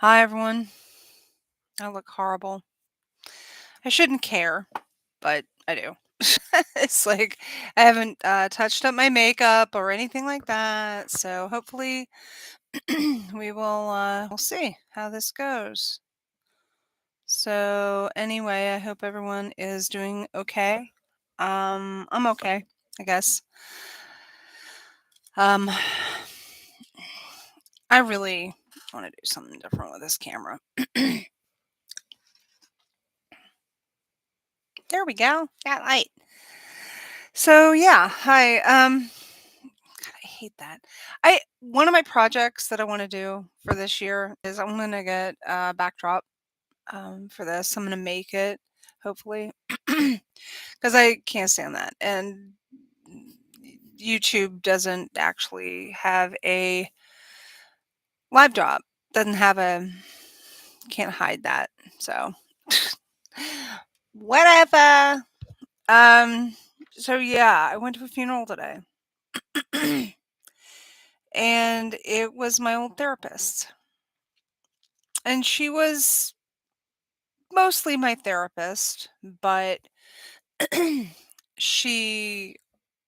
Hi, everyone. I look horrible. I shouldn't care, but I do. It's like I haven't touched up my makeup or anything like that. So hopefully we'll see how this goes. So anyway, I hope everyone is doing okay. I'm okay, I guess. Um, I really want to do something different with this camera. There we go. Got light. So yeah, hi. God, I hate that. I One of my projects that I want to do for this year is I'm gonna get a backdrop for this. I'm gonna make it hopefully because I can't stand that. And YouTube doesn't actually have a live drop. Doesn't have a can't hide that. So whatever. Um. So yeah, I went to a funeral today. And it was my old therapist. And she was mostly my therapist, but she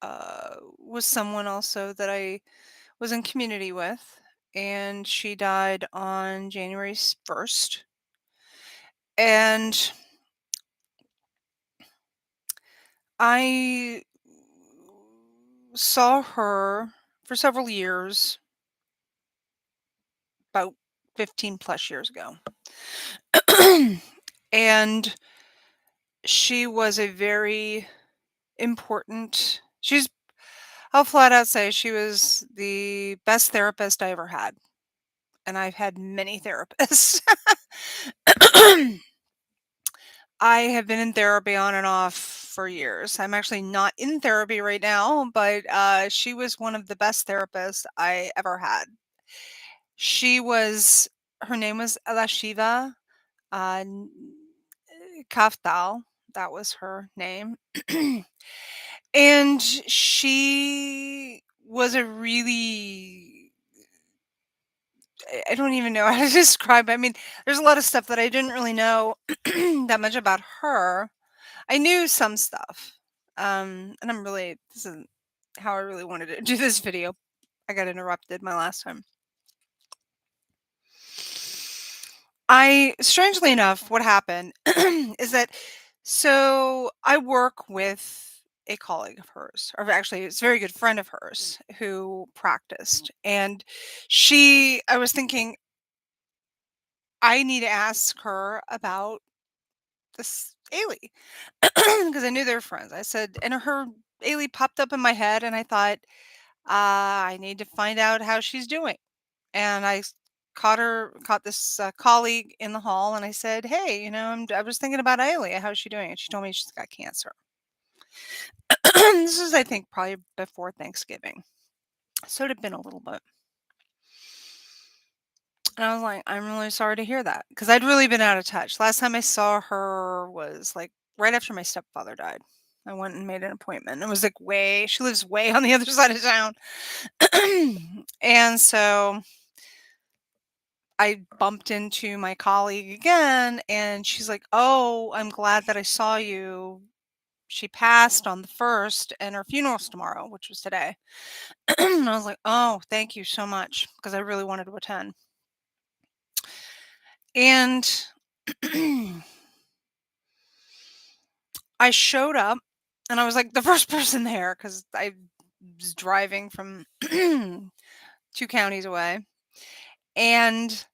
was someone also that I was in community with. And she died on January 1st. And I saw her for several years, about 15 plus years ago. And she was a very important, I'll flat out say she was the best therapist I ever had. And I've had many therapists. I have been in therapy on and off for years. I'm actually not in therapy right now, but she was one of the best therapists I ever had. She was, her name was Elashiva uh, N- Kaftal. That was her name. And she was a really, I don't even know how to describe it. I mean, there's a lot of stuff that I didn't really know that much about her. I knew some stuff. And this isn't how I really wanted to do this video. I got interrupted my last time. Strangely enough, what happened is that, so I work with a colleague of hers, or actually, it's a very good friend of hers who practiced. And I was thinking, I need to ask her about this Ailey because I knew they were friends. I said, and her Ailey popped up in my head, and I thought, I need to find out how she's doing. And caught this colleague in the hall, and I said, "Hey, I was thinking about Ailey. How's she doing?" And she told me she's got cancer. This is, I think, probably before Thanksgiving, so it had been a little bit. And I was like, "I'm really sorry to hear that," because I'd really been out of touch. Last time I saw her was like right after my stepfather died. I went and made an appointment. It was like she lives way on the other side of town. And so I bumped into my colleague again, and she's like, "Oh, I'm glad that I saw you. She passed on the 1st, and her funeral's tomorrow," which was today. And I was like, "Oh, thank you so much," because I really wanted to attend. And I showed up, and I was like the first person there because I was driving from 2 counties away. And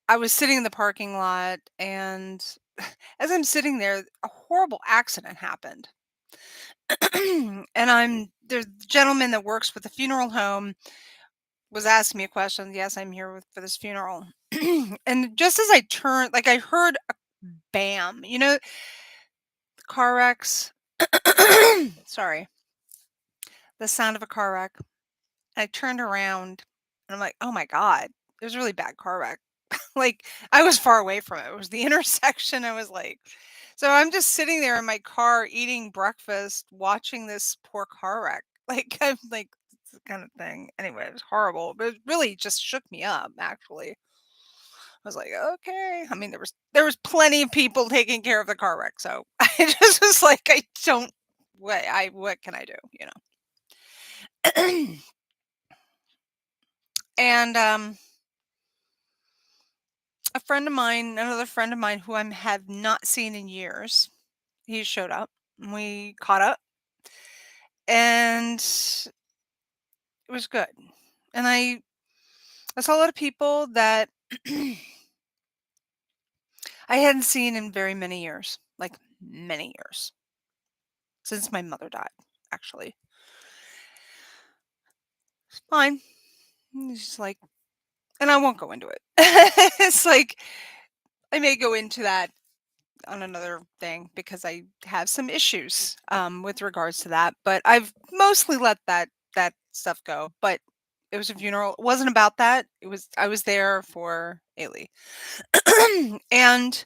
I was sitting in the parking lot, and as I'm sitting there, a horrible accident happened. And there's a gentleman that works with the funeral home was asking me a question. Yes, I'm here for this funeral. And just as I turned, like I heard a bam, car wrecks. Sorry, the sound of a car wreck. I turned around, and I'm like, oh my God, it was a really bad car wreck. Like, I was far away from it. It was the intersection. I was like, so I'm just sitting there in my car eating breakfast, watching this poor car wreck. Like, I'm like, this kind of thing. Anyway, it was horrible, but it really just shook me up, actually. was like, "Okay." I mean, there was plenty of people taking care of the car wreck, so I just was like, "I don't what can I do?" You know? And, another friend of mine who I have not seen in years, he showed up, and we caught up, and it was good. And I saw a lot of people that I hadn't seen in very many years, like, many years, since my mother died, actually. It's fine. It's just like, and I won't go into it. It's like, I may go into that on another thing because I have some issues, with regards to that, but I've mostly let that stuff go. But it was a funeral. It wasn't about that. I was there for Ailey. And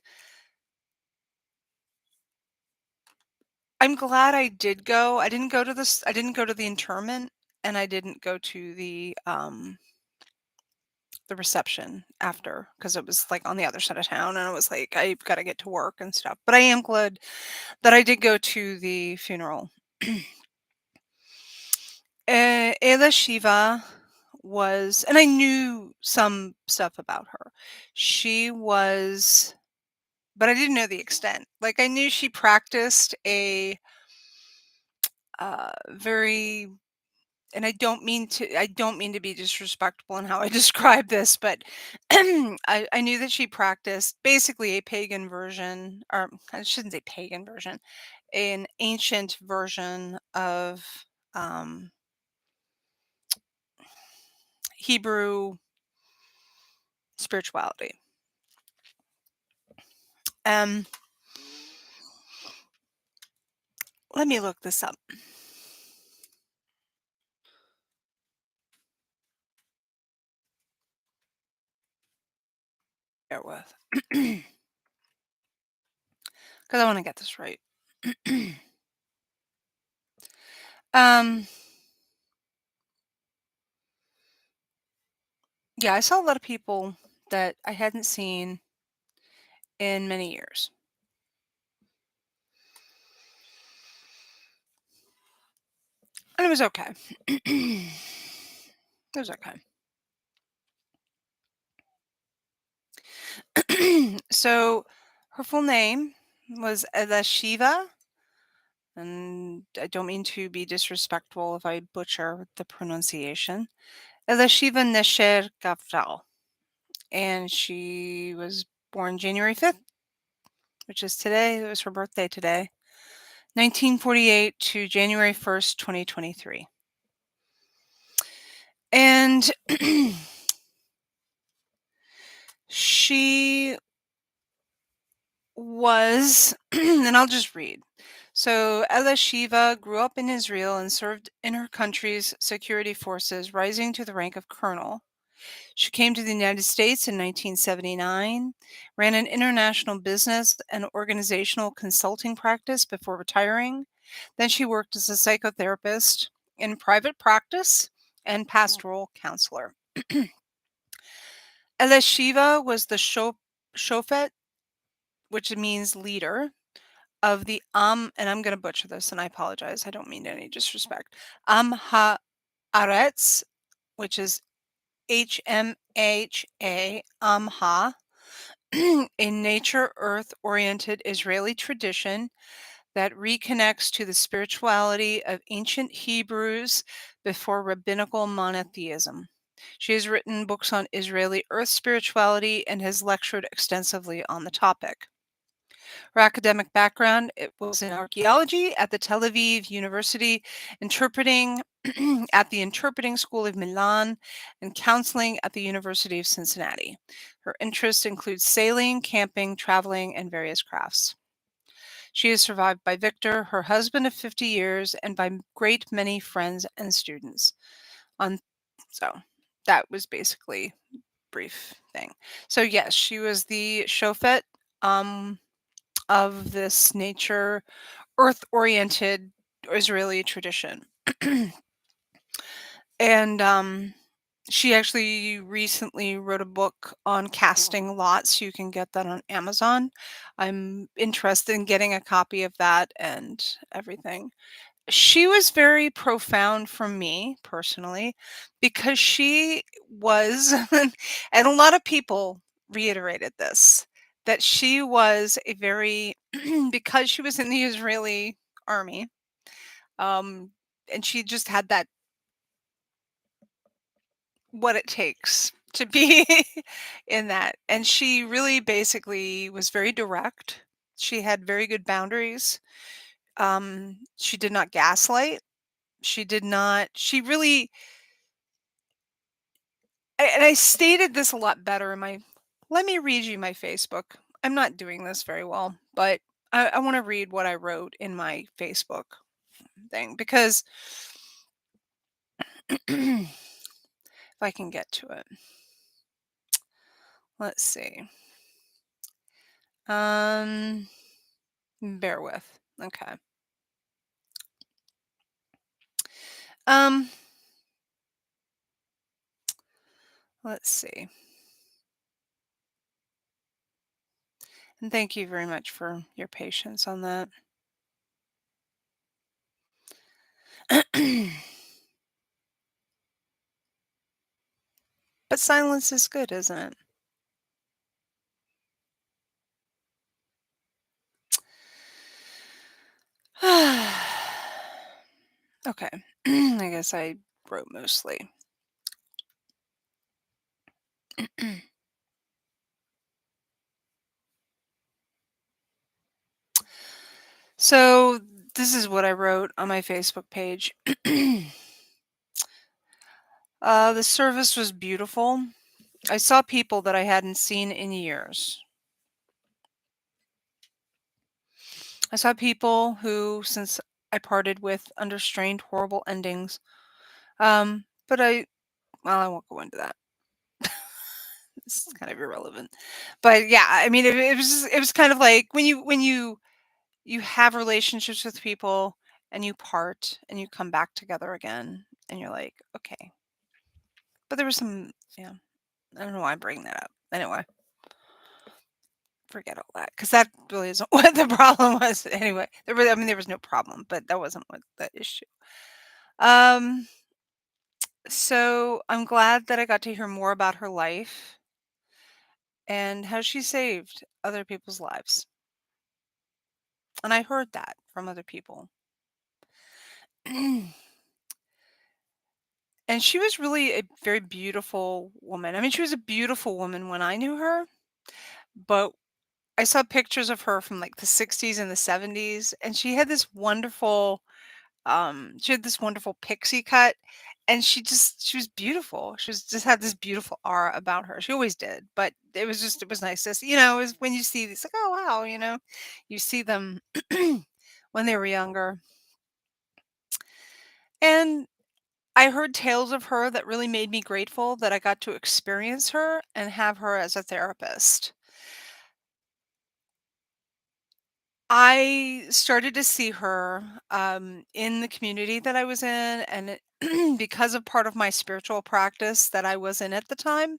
I'm glad I did go. I didn't go to the interment, and I didn't go to the reception after, because it was, like, on the other side of town, and I was like, "I've gotta get to work and stuff." But I am glad that I did go to the funeral. Ela Shiva was, and I knew some stuff about her. She was, but I didn't know the extent. Like, I knew she practiced a, very, and I don't mean to be disrespectful in how I describe this, but I knew that she practiced basically a pagan version, or I shouldn't say pagan version, an ancient version of, um, Hebrew spirituality. Um, Let me look this up. Bear with, because I want to get this right. um, yeah, I saw a lot of people that I hadn't seen in many years, and it was okay. It was okay. So, her full name was Shiva, and I don't mean to be disrespectful if I butcher the pronunciation. Shiva Nesher Gavral, and she was born January 5th, which is today. It was her birthday today. 1948 to January 1st, 2023. And she was, and I'll just read. So, Ella Shiva grew up in Israel and served in her country's security forces, rising to the rank of colonel. She came to the United States in 1979, ran an international business and organizational consulting practice before retiring. Then she worked as a psychotherapist in private practice and pastoral counselor. Elisheva was the shofet, which means leader, of the and I'm going to butcher this and I apologize. I don't mean any disrespect. Haaretz, which is HMHA, Amha, a nature earth oriented Israeli tradition that reconnects to the spirituality of ancient Hebrews before rabbinical monotheism. She has written books on Israeli earth spirituality and has lectured extensively on the topic. Her academic background, it was in archaeology at the Tel Aviv University, interpreting at the Interpreting School of Milan, and counseling at the University of Cincinnati. Her interests include sailing, camping, traveling, and various crafts. She is survived by Victor, her husband of 50 years, and by great many friends and students. On so that was basically brief thing. So yes, she was the shofet, um, of this nature earth-oriented Israeli tradition. And She actually recently wrote a book on casting lots. You can get that on Amazon. I'm interested in getting a copy of that and everything. She was very profound for me personally because she was, and a lot of people reiterated this, that she was a very, because she was in the Israeli army, um, and she just had that, what it takes to be in that. And she really basically was very direct. She had very good boundaries. She did not gaslight. She did not, she really, and I stated this a lot better in my, let me read you my Facebook. I'm not doing this very well, but I want to read what I wrote in my Facebook thing because if I can get to it. Let's see. Um, bear with. Okay. Um, let's see. And thank you very much for your patience on that. But silence is good, isn't it? Okay. I guess I wrote mostly. So this is what I wrote on my Facebook page. The service was beautiful. I saw people that I hadn't seen in years. I saw people who, since I parted with, under strained, horrible endings. But well, I won't go into that. It's kind of irrelevant. But yeah, I mean, it was kind of like when you have relationships with people and you part and you come back together again, and you're like, okay. But there was some, yeah. I don't know why I'm bringing that up. Anyway, forget all that because that really isn't what the problem was. Anyway, I mean, there was no problem, but that wasn't what the issue. Um, so I'm glad that I got to hear more about her life and how she saved other people's lives. And I heard that from other people. And she was really a very beautiful woman. I mean, she was a beautiful woman when I knew her, but I saw pictures of her from like the 60s and the 70s, and she had this wonderful pixie cut, and she was beautiful. She was just had this beautiful aura about her. She always did, but it was nice to see, it was when you see these like, oh wow, you see them when they were younger. And I heard tales of her that really made me grateful that I got to experience her and have her as a therapist. I started to see her, in the community that I was in, and because of part of my spiritual practice that I was in at the time,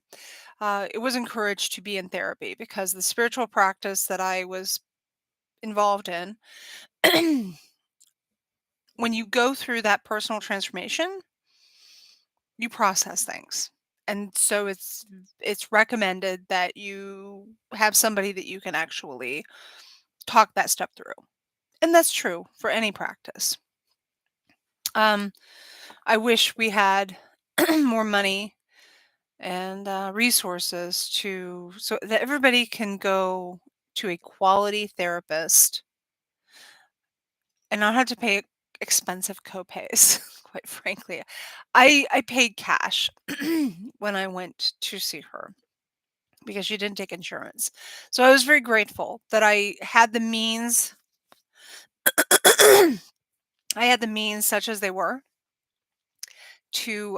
it was encouraged to be in therapy because the spiritual practice that I was involved in, when you go through that personal transformation, you process things. And so it's recommended that you have somebody that you can actually talk that stuff through. And that's true for any practice. Um, I wish we had more money and resources to so that everybody can go to a quality therapist and not have to pay expensive copays. Quite frankly, I paid cash when I went to see her because she didn't take insurance. So I was very grateful that I had the means. I had the means, such as they were, to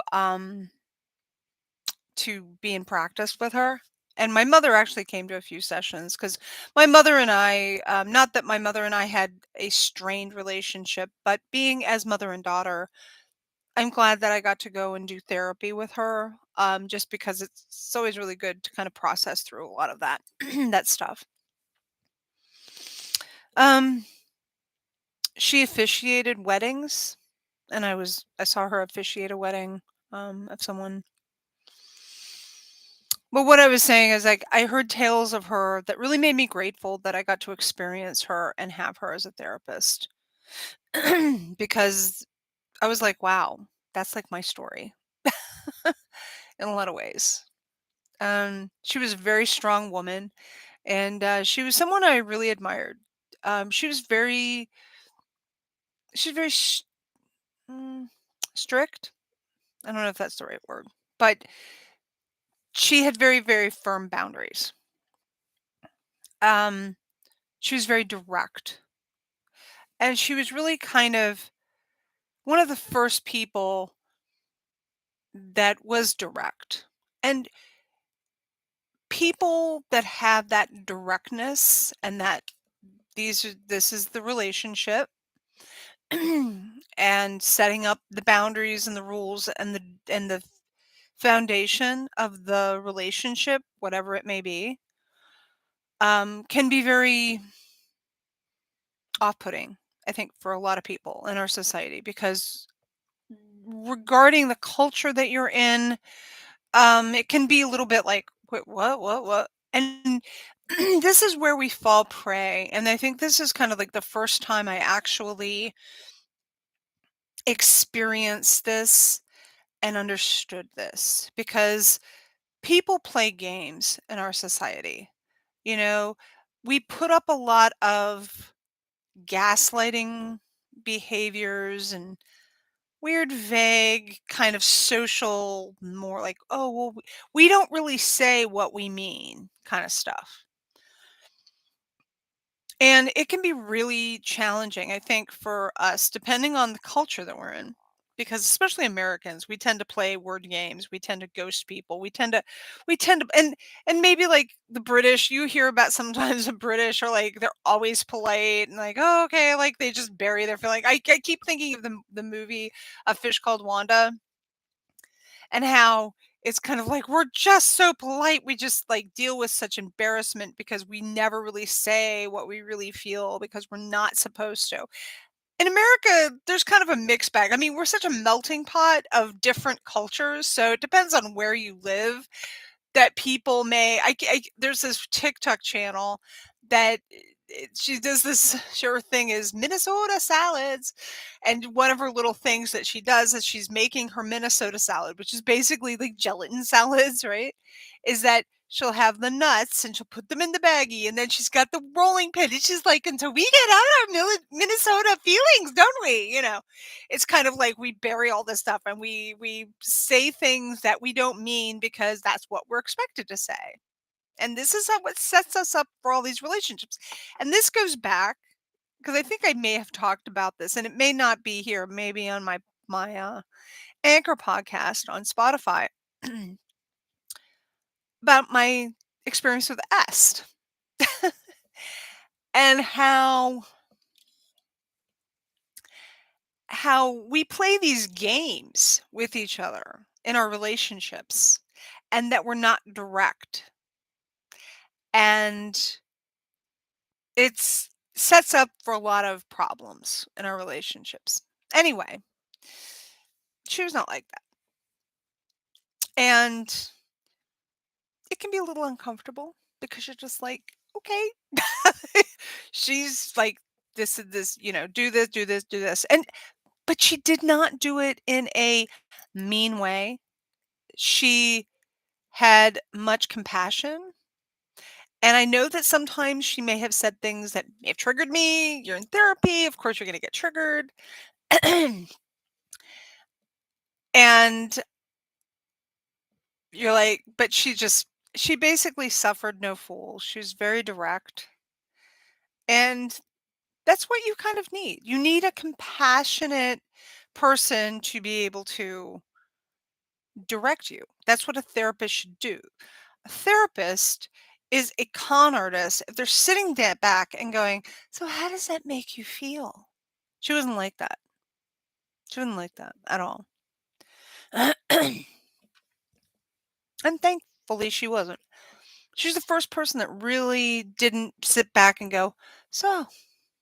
be in practice with her. And my mother actually came to a few sessions because my mother and I, not that my mother and I had a strained relationship, but being as mother and daughter, I'm glad that I got to go and do therapy with her. just because it's always really good to kind of process through a lot of that that stuff. Um, she officiated weddings, and I saw her officiate a wedding of someone. But what I was saying is, like, I heard tales of her that really made me grateful that I got to experience her and have her as a therapist. Because I was like, wow, that's like my story in a lot of ways. She was a very strong woman, and she was someone I really admired. She was very mm, strict. I don't know if that's the right word, but she had very, very firm boundaries. Um, she was very direct, and she was really kind of one of the first people that was direct. And people that have that directness and that this is the relationship and setting up the boundaries and the rules and the foundation of the relationship, whatever it may be, can be very off-putting, I think, for a lot of people in our society because regarding the culture that you're in, it can be a little bit like, "Wait, what?" And this is where we fall prey, and I think this is kind of like the first time I actually experienced this and understood this because people play games in our society. You know, we put up a lot of gaslighting behaviors and weird, vague kind of social, more like, oh, well, we don't really say what we mean kind of stuff. And it can be really challenging, I think, for us, depending on the culture that we're in. Because especially Americans, we tend to play word games. We tend to ghost people. We tend to, and maybe like the British, you hear about sometimes the British are like they're always polite and like, oh, okay, like they just bury their feeling. I keep thinking of the movie A Fish Called Wanda and how it's kind of like we're just so polite. We just like deal with such embarrassment because we never really say what we really feel because we're not supposed to. In America, there's kind of a mixed bag. I mean, we're such a melting pot of different cultures, so it depends on where you live that people may there's this TikTok channel that she does this sure thing is Minnesota salads, and one of her little things that she does is she's making her Minnesota salad, which is basically like gelatin salads, right? Is that she'll have the nuts and she'll put them in the baggie, and then she's got the rolling pin. It's just like until we get out our Minnesota feelings, don't we? It's kind of like we bury all this stuff and we say things that we don't mean because that's what we're expected to say. And this is how what sets us up for all these relationships. And this goes back because I think I may have talked about this, and it may not be here, maybe on my Anchor podcast on Spotify about my experience with Est and how we play these games with each other in our relationships and that we're not direct. And it's sets up for a lot of problems in our relationships. Anyway, she was not like that. And it can be a little uncomfortable because you're just like, okay. She's like, this is this, do this, do this, do this. But she did not do it in a mean way. She had much compassion. And I know that sometimes she may have said things that may have triggered me. You're in therapy. Of course, you're going to get triggered. And you're like, but she basically suffered no fools. She was very direct. And that's what you kind of need. You need a compassionate person to be able to direct you. That's what a therapist should do. A therapist is a con artist if they're sitting there back and going, "So how does that make you feel?" She wasn't like that. She wasn't like that at all. And thankfully she wasn't. She's the first person that really didn't sit back and go, "So,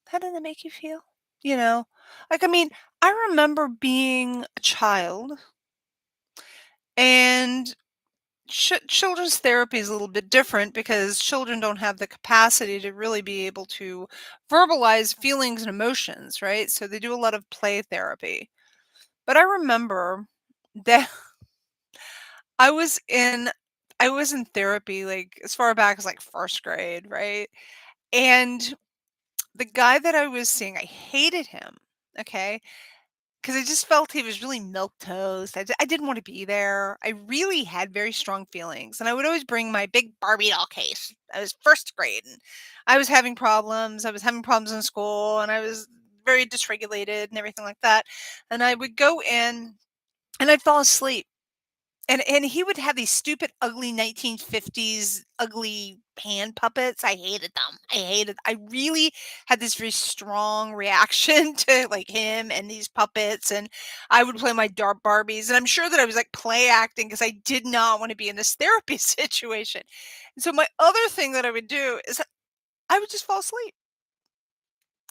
how did that make you feel?" You know? Like, I mean, I remember being a child and children's therapy is a little bit different because children don't have the capacity to really be able to verbalize feelings and emotions, right? So they do a lot of play therapy. But I remember that I was in I was in therapy like as far back as like first grade, right? And the guy that I was seeing, I hated him. Okay. Because I just felt he was really milk toast. I didn't want to be there. I really had very strong feelings, and I would always bring my big Barbie doll case. I was first grade, and I was having problems. I was having problems in school, and I was very dysregulated and everything like that. And I would go in, and I'd fall asleep. And he would have these stupid, ugly 1950s ugly hand puppets. I hated them. I really had this very strong reaction to, like, him and these puppets, and I would play my Dark Barbies, and I'm sure that I was, like, play acting because I did not wanna be in this therapy situation. And so my other thing that I would do is I would just fall asleep.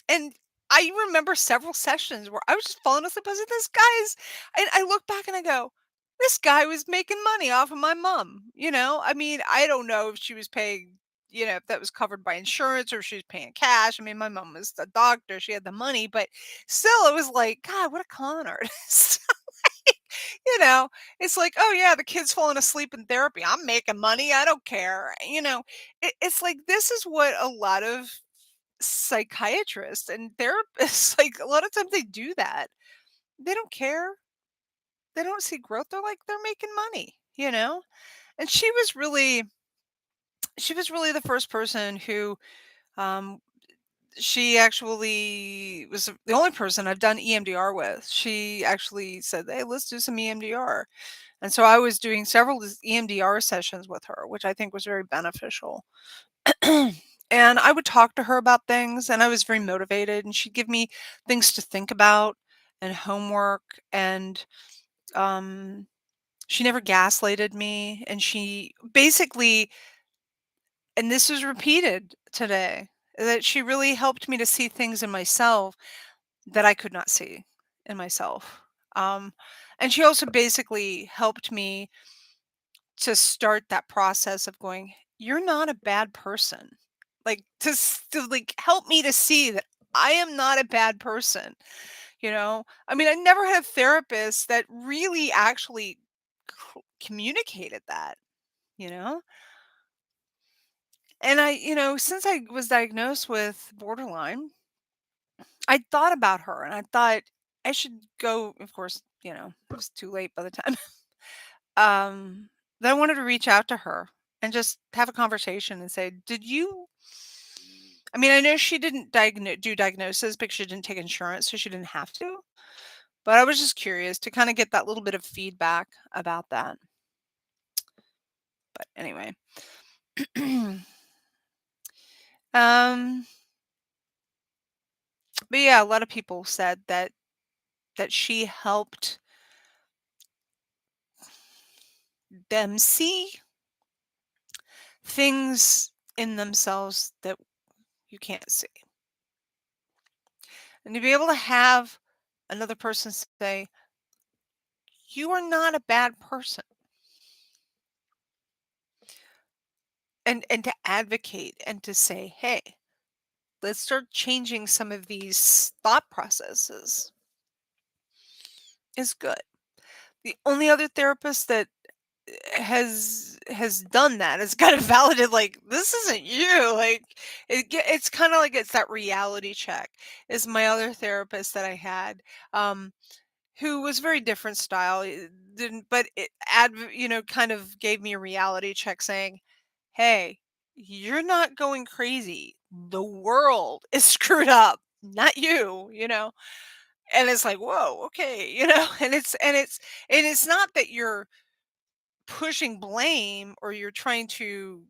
And I remember several sessions where I was just falling asleep. I was like, "This guy's," and I look back and I go, "This guy was making money off of my mom," you know? I mean, I don't know if she was paying, if that was covered by insurance or if she was paying cash. I mean, my mom was a doctor, she had the money, but still, it was like, "God, what a con artist." You know? It's like, "Oh, yeah, the kid's falling asleep in therapy. I'm making money. I don't care." It's like this is what a lot of psychiatrists and therapists, like, a lot of times they do that. They don't care. They don't see growth. They're like, they're making money, you know? And she was really the first person who, um, she actually was the only person I've done EMDR with. She actually said, "Hey, let's do some EMDR." And so I was doing several EMDR sessions with her, which I think was very beneficial. And I would talk to her about things, and I was very motivated, and she'd give me things to think about and homework, and um, she never gaslighted me, and she basically, and this was repeated today, that she really helped me to see things in myself that I could not see in myself. Um, and she also basically helped me to start that process of going, "You're not a bad person." Like, to, like, help me to see that I am not a bad person, you know? I mean, I never had a therapist that really actually communicated that, you know? And since I was diagnosed with borderline, I thought about her and I thought I should go, of course, it was too late by the time. Um, then I wanted to reach out to her and just have a conversation and say, "Did you?" I mean, I know she didn't do diagnosis because she didn't take insurance, so she didn't have to. But I was just curious to kind of get that little bit of feedback about that. But anyway, um, but yeah, a lot of people said that she helped them see things in themselves that you can't see, and to be able to have another person say, "You are not a bad person," and to advocate and to say, "Hey, let's start changing some of these thought processes," is good. The only other therapist that has done that, has kind of validated, like, "This isn't you," like, it's kinda like it's that reality check, is my other therapist that I had, who was very different style, didn't but it kind of gave me a reality check saying, "Hey, you're not going crazy. The world is screwed up, not you," you know? And it's like, "Whoa, okay," and it's not that you're pushing blame or you're trying to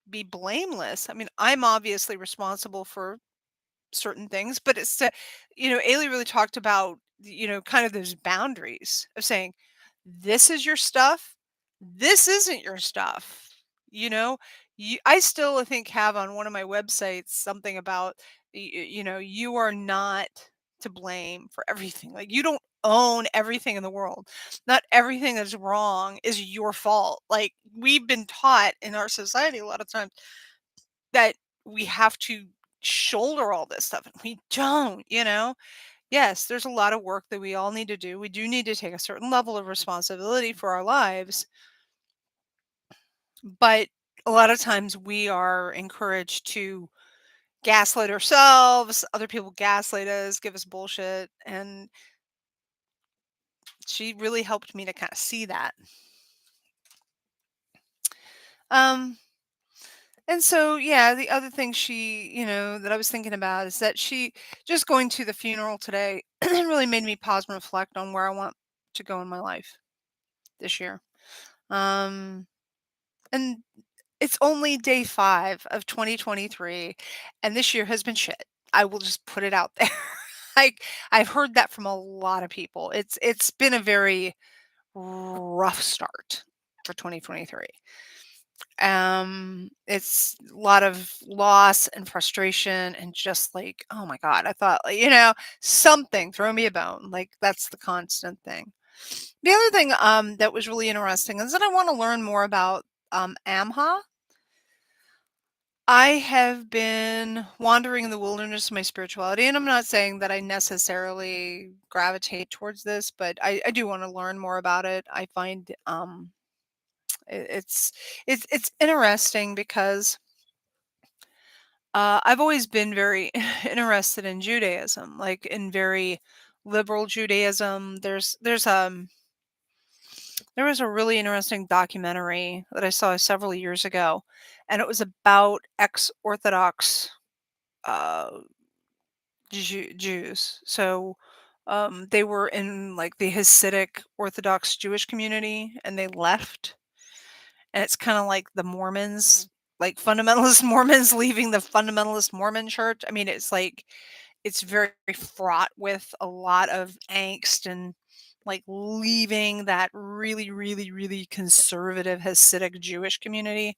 be blameless. I mean, I'm obviously responsible for certain things, but Ailey really talked about, kind of those boundaries of saying, "This is your stuff. This isn't your stuff, you know? I still, I think, have on one of my websites something about, you are not to blame for everything. Like, you don't own everything in the world. Not everything that's wrong is your fault. Like, we've been taught in our society a lot of times that we have to shoulder all this stuff, and we don't, you know? Yes, there's a lot of work that we all need to do. We do need to take a certain level of responsibility for our lives, but a lot of times we are encouraged to gaslight ourselves, other people gaslight us, give us bullshit, and she really helped me to kind of see that. Um and so yeah, the other thing that I was thinking about is that she just going to the funeral today really made me pause and reflect on where I want to go in my life this year. Um and it's only day 5 of 2023, and this year has been shit. I will just put it out there. Like, I've heard that from a lot of people. It's been a very rough start for 2023. It's a lot of loss and frustration and just like, oh my god, I thought, like, something, throw me a bone. Like, that's the constant thing. The other thing that was really interesting is that I want to learn more about AMHA. I have been wandering in the wilderness of my spirituality, and I'm not saying that I necessarily gravitate towards this, but I do want to learn more about it. I find it's it's interesting because I've always been very interested in Judaism, like in very liberal Judaism. There was a really interesting documentary that I saw several years ago, and it was about ex-Orthodox uh, Jews. So they were in like the Hasidic Orthodox Jewish community, and they left. And it's kind of like the Mormons, like fundamentalist Mormons leaving the fundamentalist Mormon church. I mean, it's like it's very fraught with a lot of angst and like leaving that really, really, really conservative Hasidic Jewish community.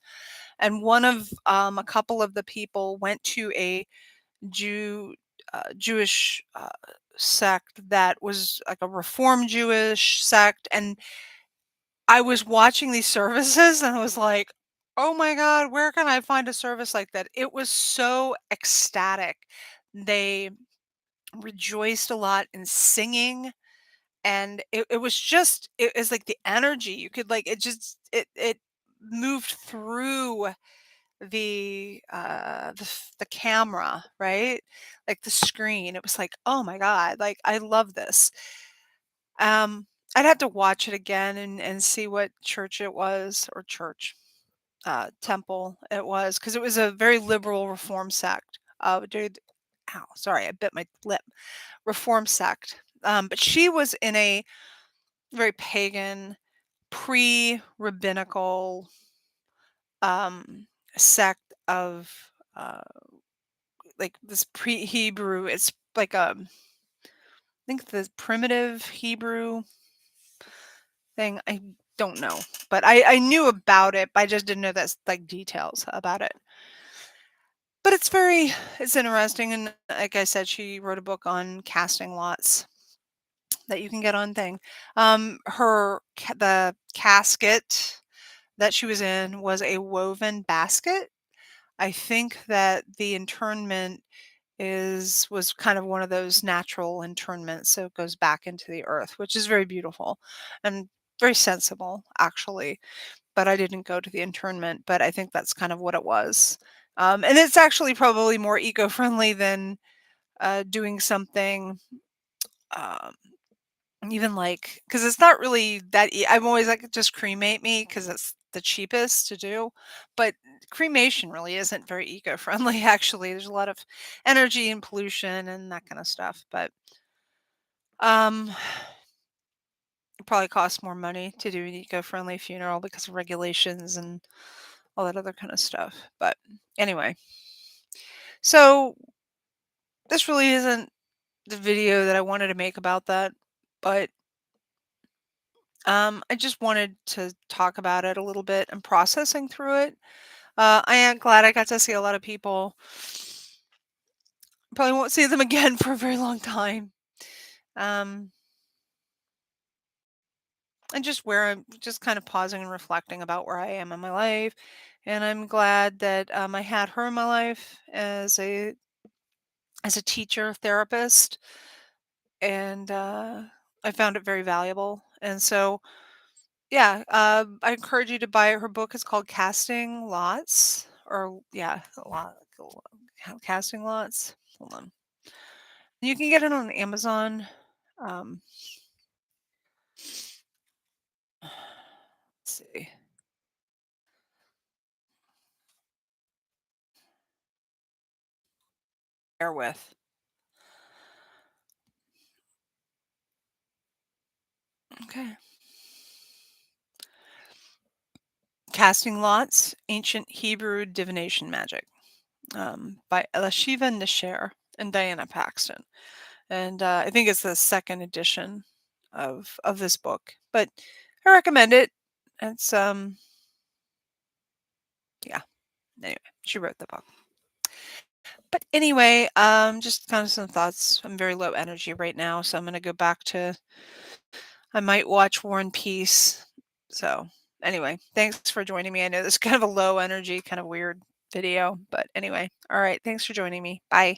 And a couple of the people went to a Jewish sect that was like a Reform Jewish sect, and I was watching these services, and I was like, "Oh my god, where can I find a service like that?" It was so ecstatic. They rejoiced a lot in singing, and it was just it was like the energy. You could like it moved through the camera, right? Like the screen. It was like, "Oh my god, like I love this." Um I'd have to watch it again and see what church it was, or temple it was, because it was a very liberal reform sect. Dude, ow, sorry, I bit my lip. Reform sect. But she was in a very pagan, pre-rabbinical sect of uh like this pre-Hebrew. It's like I think the primitive Hebrew thing. I don't know, but I knew about it, but I just didn't know that's like details about it. But it's interesting, and like I said, she wrote a book on casting lots that you can get on thing. The casket that she was in was a woven basket. I think that the internment is was kind of one of those natural internments, so it goes back into the earth, which is very beautiful and very sensible, actually. But I didn't go to the internment, but I think that's kind of what it was. And it's actually probably more eco-friendly than doing something, um, even like, because it's not really that. I'm always like, just cremate me because it's the cheapest to do. But cremation really isn't very eco-friendly. Actually, there's a lot of energy and pollution and that kind of stuff. But um, it probably costs more money to do an eco-friendly funeral because of regulations and all that other kind of stuff. But anyway, so this really isn't the video that I wanted to make about that, but I just wanted to talk about it a little bit and processing through it. I am glad I got to see a lot of people. Probably won't see them again for a very long time. Um, and just where I'm just kind of pausing and reflecting about where I am in my life. And I'm glad that I had her in my life as a teacher therapist, and I found it very valuable. And so, yeah, I encourage you to buy her book. It's called Casting Lots, or yeah, a lot, Casting Lots. Hold on, you can get it on Amazon. Um, let's see, bear with. Okay, Casting Lots: Ancient Hebrew Divination Magic, by Elishiva Nisher and Diana Paxton. And I think it's the second edition of this book, but I recommend it. It's yeah. Anyway, she wrote the book. But anyway, just kind of some thoughts. I'm very low energy right now, so I'm gonna go back to. I might watch War and Peace. So anyway, thanks for joining me. I know this is kind of a low energy, kind of weird video, but anyway, all right. Thanks for joining me. Bye.